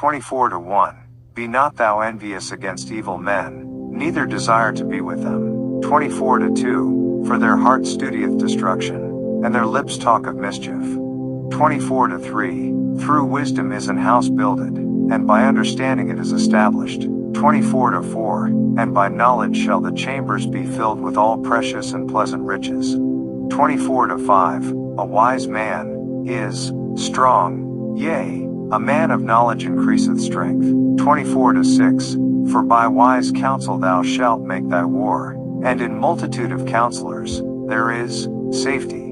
24-1. Be not thou envious against evil men, neither desire to be with them. 24-2. For their heart studieth destruction, and their lips talk of mischief. 24-3. Through wisdom is an house builded, and by understanding it is established. 24-4. And by knowledge shall the chambers be filled with all precious and pleasant riches. 24-5. A wise man is strong, yea, a man of knowledge increaseth strength. 24-6. For by wise counsel thou shalt make thy war, and in multitude of counselors there is safety.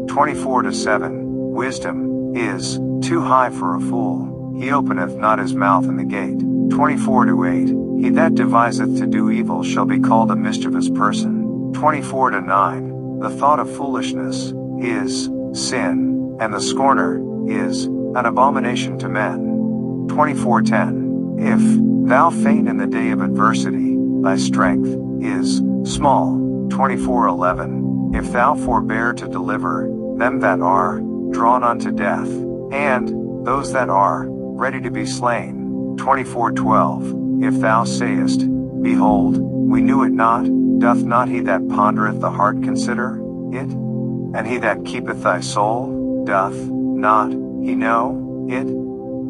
24-7. Wisdom is too high for a fool, he openeth not his mouth in the gate. 24-8. He that deviseth to do evil shall be called a mischievous person. 24-9. The thought of foolishness is sin, and the scorner is an abomination to men. 24-10. If thou faint in the day of adversity, thy strength is small. 24-11. If thou forbear to deliver them that are drawn unto death, and those that are ready to be slain. 24-12. If thou sayest, Behold, we knew it not, doth not he that pondereth the heart consider it? And he that keepeth thy soul, doth not he know it?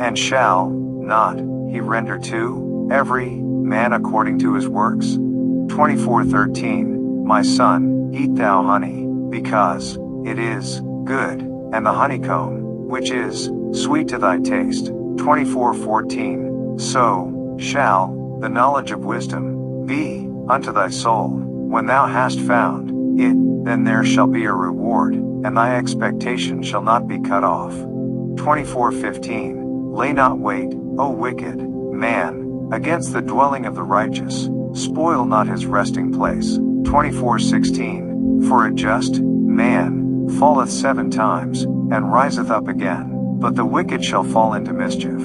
And shall not he render to every man according to his works? 24-13. My son, eat thou honey, because it is good, and the honeycomb, which is sweet to thy taste. 24-14. So shall the knowledge of wisdom be unto thy soul. When thou hast found it, then there shall be a reward, and thy expectation shall not be cut off. 24-15. Lay not wait, O wicked man, against the dwelling of the righteous, spoil not his resting place. 24-16. For a just man falleth 7 times, and riseth up again, but the wicked shall fall into mischief.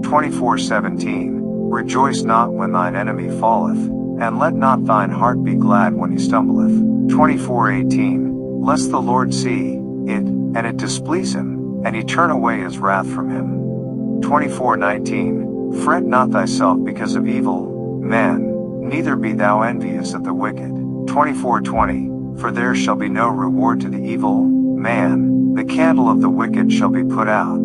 24-17. Rejoice not when thine enemy falleth, and let not thine heart be glad when he stumbleth. 24-18. Lest the Lord see it, and it displease him, and he turn away his wrath from him. 24-19. Fret not thyself because of evil men, neither be thou envious at the wicked. 24-20. For there shall be no reward to the evil man, the candle of the wicked shall be put out.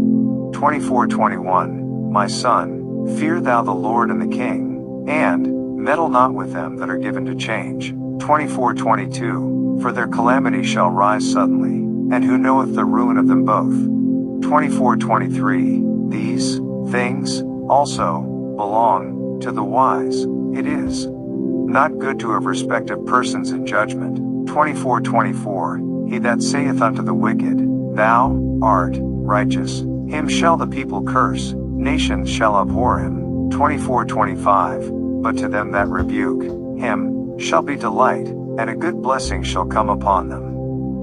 24-21. My son, fear thou the Lord and the king, and meddle not with them that are given to change. 24-22. For their calamity shall rise suddenly, and who knoweth the ruin of them both? 24-23. These things also belong to the wise. It is not good to have respect of persons in judgment. 24-24. He that saith unto the wicked, Thou art righteous, him shall the people curse, nations shall abhor him. 24-25. But to them that rebuke him shall be delight, and a good blessing shall come upon them.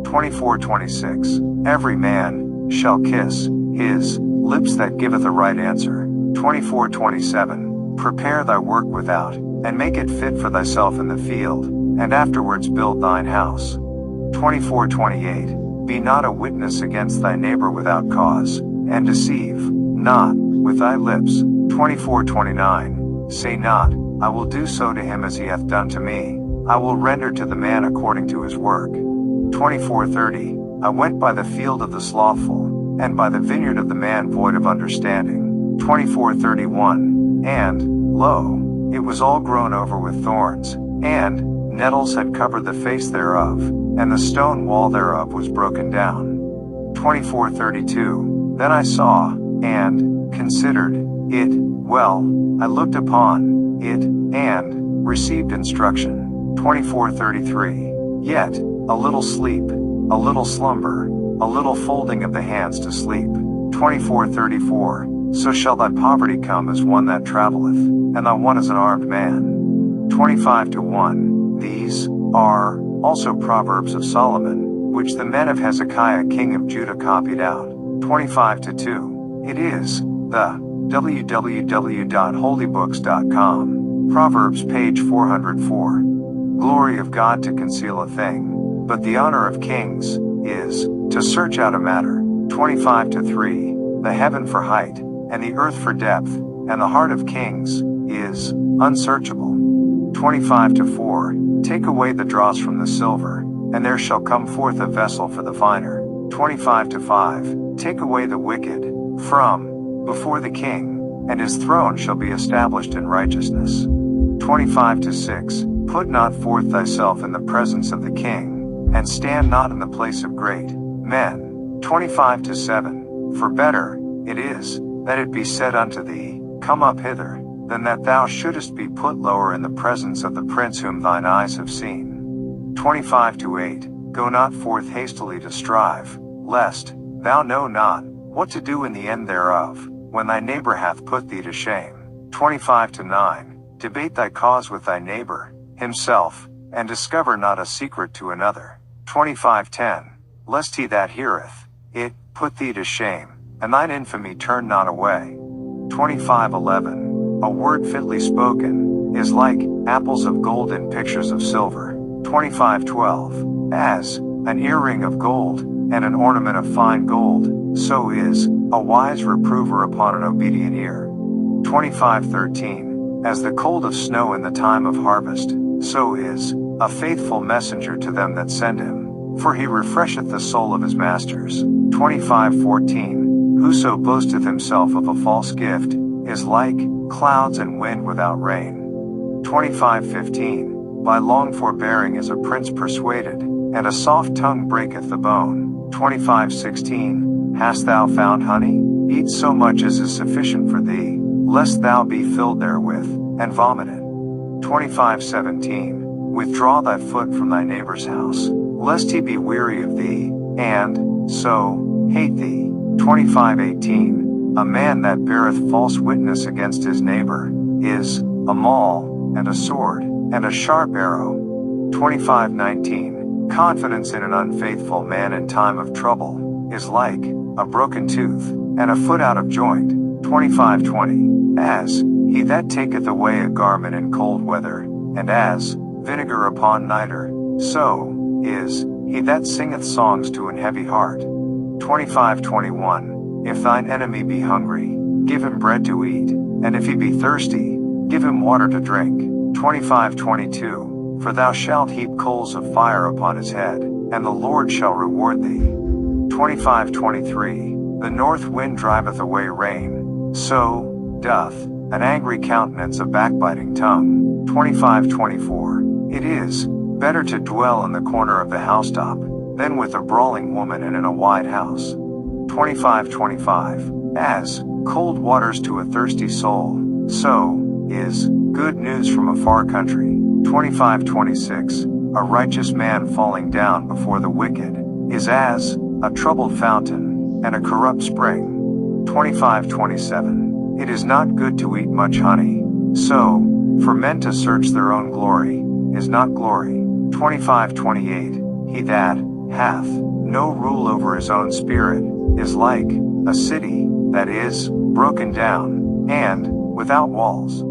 24-26. Every man shall kiss his lips that giveth a right answer. 24-27. Prepare thy work without, and make it fit for thyself in the field, and afterwards build thine house. 24-28. Be not a witness against thy neighbor without cause, and deceive not with thy lips. 24-29. Say not, I will do so to him as he hath done to me. I will render to the man according to his work. 24-30. I went by the field of the slothful, and by the vineyard of the man void of understanding. 24-31. And, lo, it was all grown over with thorns, and nettles had covered the face thereof, and the stone wall thereof was broken down. 24-32. Then I saw, and considered it well. I looked upon it, and received instruction. 24-33. Yet, a little sleep, a little slumber, a little folding of the hands to sleep. 24-34. So shall thy poverty come as one that travelleth, and thy want as an armed man. 25-1. These are also Proverbs of Solomon, which the men of Hezekiah king of Judah copied out. 25-2. It is the www.holybooks.com. Proverbs page 404. Glory of God to conceal a thing, but the honor of kings is to search out a matter. 25-3. The heaven for height, and the earth for depth, and the heart of kings is unsearchable. 25-4, take away the dross from the silver, and there shall come forth a vessel for the finer. 25-5, take away the wicked from before the king, and his throne shall be established in righteousness. 25-6, put not forth thyself in the presence of the king, and stand not in the place of great men. 25-7, for better it is that it be said unto thee, Come up hither, than that thou shouldest be put lower in the presence of the prince whom thine eyes have seen. 25-8, go not forth hastily to strive, lest thou know not what to do in the end thereof, when thy neighbor hath put thee to shame. 25-9, debate thy cause with thy neighbor himself, and discover not a secret to another. 25-10, lest he that heareth it put thee to shame, and thine infamy turn not away. 25-11, a word fitly spoken is like apples of gold in pictures of silver. 25-12, as an earring of gold and an ornament of fine gold, so is a wise reprover upon an obedient ear. 25-13, as the cold of snow in the time of harvest, so is a faithful messenger to them that send him, for he refresheth the soul of his masters. 25-14, whoso boasteth himself of a false gift is like clouds and wind without rain. 25-15, by long forbearing is a prince persuaded, and a soft tongue breaketh the bone. 25-16, hast thou found honey? Eat so much as is sufficient for thee, lest thou be filled therewith, and vomited. 25-17, withdraw thy foot from thy neighbor's house, lest he be weary of thee, and so hate thee. 25-18, a man that beareth false witness against his neighbor is a maul, and a sword, and a sharp arrow. 25-19, confidence in an unfaithful man in time of trouble is like a broken tooth, and a foot out of joint. 25-20, as he that taketh away a garment in cold weather, and as vinegar upon nitre, so is he that singeth songs to an heavy heart. 25-21, if thine enemy be hungry, give him bread to eat, and if he be thirsty, give him water to drink. 25-22, for thou shalt heap coals of fire upon his head, and the Lord shall reward thee. 25-23, the north wind driveth away rain, so doth an angry countenance a backbiting tongue. 25-24, it is better to dwell in the corner of the housetop, than with a brawling woman and in a wide house. 25-25, as cold waters to a thirsty soul, so is good news from a far country. 25-26, a righteous man falling down before the wicked is as a troubled fountain and a corrupt spring. 25-27, it is not good to eat much honey, so for men to search their own glory is not glory. 25-28, he that hath no rule over his own spirit is like a city that is broken down and without walls.